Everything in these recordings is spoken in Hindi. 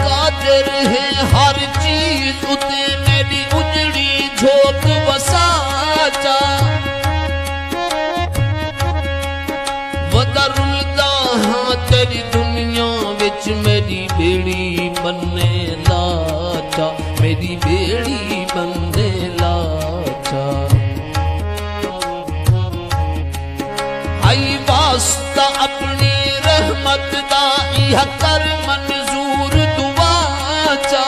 कादिर है हर चीज उते मेरी उजड़ी झोंक वसा चा वदरुलदा हाँ तेरी दुनिया विच मेरी बेड़ी बनने लाचा मेरी बेड़ी बनने लाचा आई वास्ता अपनी रहमत दा यह कर मंजूर दुआ चा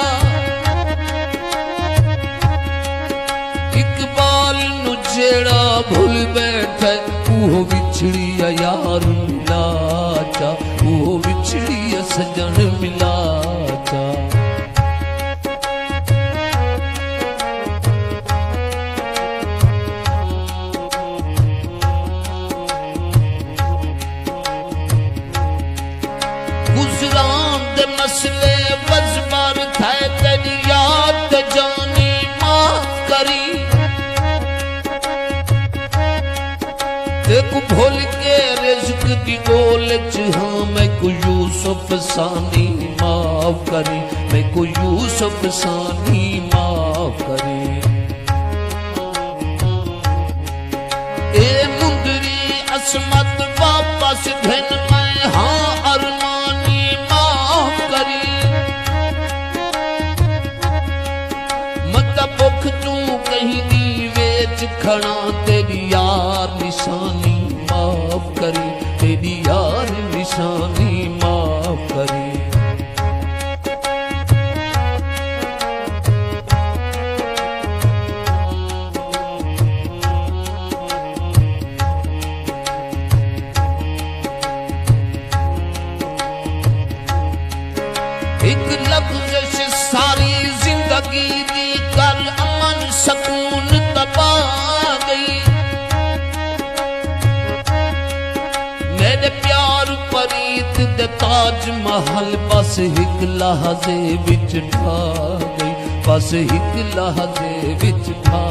इकबाल नु जेड़ा भूल बैठे वो बिछड़ी यार मिला चा वो बिछड़ी सजन मिला चा गुजरान दे मसले बजबर थे तेरी याद जानी माफ करी एक भूल के रिज़्क़ दी गोल च हाँ मैं को यूसुफ सानी माफ करी मैं को यूसुफ सानी माफ करी ए मुंदरी असमत वापस घन मैं हाँ अरमानी माफ करी मत भुख तू कहीं दी वेच खड़ा तेरी यार निशानी माफ करी तेरी यार निशानी माफ करी एक लफ्ज़ से सारी जिंदगी दी कर अमन सकून तबा गई मेरे प्यार परीत दे ताज महल बस एक लहज़े विच ढा गई बस एक लहज़े विच ढा